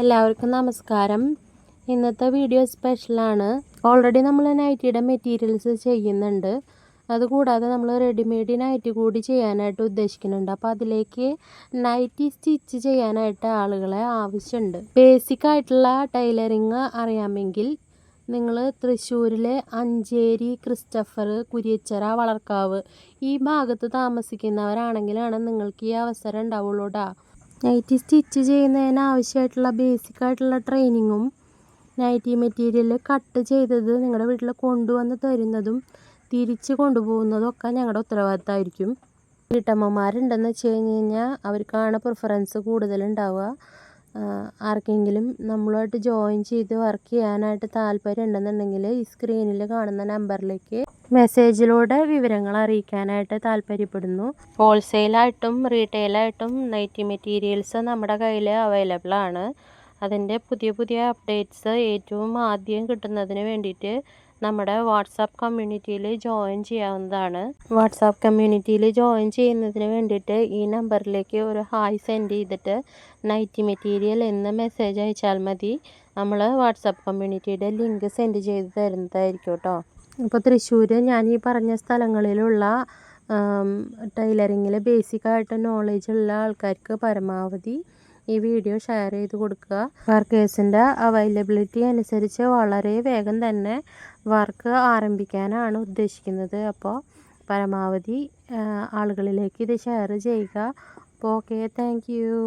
എല്ലാവർക്കും നമസ്കാരം. ഇന്നത്തെ വീഡിയോ സ്പെഷ്യലാണ്. ഓൾറെഡി നമ്മൾ നൈറ്റിയുടെ മെറ്റീരിയൽസ് ചെയ്യുന്നുണ്ട്. അതുകൂടാതെ നമ്മൾ റെഡിമെയ്ഡ് നൈറ്റി കൂടി ചെയ്യാനായിട്ട് ഉദ്ദേശിക്കുന്നുണ്ട്. അപ്പോൾ അതിലേക്ക് നൈറ്റി സ്റ്റിച്ച് ചെയ്യാനായിട്ട് ആളുകളെ ആവശ്യമുണ്ട്. ബേസിക് ആയിട്ടുള്ള ടൈലറിങ് അറിയാമെങ്കിൽ നിങ്ങൾ തൃശ്ശൂരിലെ അഞ്ചേരി, ക്രിസ്റ്റഫർ, കുരിയച്ചിറ, വളർക്കാവ് ഈ ഭാഗത്ത് താമസിക്കുന്നവരാണെങ്കിലാണ് നിങ്ങൾക്ക് ഈ അവസരം ഉണ്ടാവുള്ളൂ കേട്ടോ. നൈറ്റി സ്റ്റിച്ച് ചെയ്യുന്നതിന് ആവശ്യമായിട്ടുള്ള ബേസിക് ആയിട്ടുള്ള ട്രെയിനിങ്ങും നൈറ്റി മെറ്റീരിയൽ കട്ട് ചെയ്തത് നിങ്ങളുടെ വീട്ടിൽ കൊണ്ടുവന്ന് തരുന്നതും തിരിച്ച് കൊണ്ടുപോകുന്നതും ഒക്കെ ഞങ്ങളുടെ ഉത്തരവാദിത്തമായിരിക്കും. വീട്ടമ്മമാരുണ്ടെന്ന് വെച്ച് കഴിഞ്ഞാൽ അവർക്കാണ് പ്രിഫറൻസ് കൂടുതലുണ്ടാവുക. ആർക്കെങ്കിലും നമ്മളുമായിട്ട് ജോയിൻ ചെയ്ത് വർക്ക് ചെയ്യാനായിട്ട് താല്പര്യം ഉണ്ടെന്നുണ്ടെങ്കിൽ ഈ സ്ക്രീനിൽ കാണുന്ന നമ്പറിലേക്ക് മെസ്സേജിലൂടെ വിവരങ്ങൾ അറിയിക്കാനായിട്ട് താല്പര്യപ്പെടുന്നു. ഹോൾസെയിലായിട്ടും റീറ്റെയിലായിട്ടും നൈറ്റി മെറ്റീരിയൽസ് നമ്മുടെ കയ്യിൽ അവൈലബിൾ ആണ്. അതിൻ്റെ പുതിയ പുതിയ അപ്ഡേറ്റ്സ് ഏറ്റവും ആദ്യം കിട്ടുന്നതിന് വേണ്ടിയിട്ട് നമ്മുടെ വാട്സാപ്പ് കമ്മ്യൂണിറ്റിയിൽ ജോയിൻ ചെയ്യാവുന്നതാണ്. വാട്സാപ്പ് കമ്മ്യൂണിറ്റിയിൽ ജോയിൻ ചെയ്യുന്നതിന് വേണ്ടിയിട്ട് ഈ നമ്പറിലേക്ക് ഒരു ഹായ് സെൻഡ് ചെയ്തിട്ട് നൈറ്റി മെറ്റീരിയൽ എന്ന് മെസ്സേജ് അയച്ചാൽ മതി. നമ്മൾ വാട്സാപ്പ് കമ്മ്യൂണിറ്റിയുടെ ലിങ്ക് സെൻഡ് ചെയ്ത് തരുന്നതായിരിക്കും കേട്ടോ. ഇപ്പോൾ തൃശ്ശൂർ ഞാൻ ഈ പറഞ്ഞ സ്ഥലങ്ങളിലുള്ള ടൈലറിങ്ങിൽ ബേസിക്കായിട്ട് നോളേജ് ഉള്ള ആൾക്കാർക്ക് പരമാവധി ഈ വീഡിയോ ഷെയർ ചെയ്ത് കൊടുക്കുക. വർക്കേഴ്സിൻ്റെ അവൈലബിലിറ്റി അനുസരിച്ച് വളരെ വേഗം തന്നെ വർക്ക് ആരംഭിക്കാനാണ് ഉദ്ദേശിക്കുന്നത്. അപ്പോൾ പരമാവധി ആളുകളിലേക്ക് ഇത് ഷെയർ ചെയ്യുക. അപ്പോൾ ഓക്കെ, താങ്ക് യു.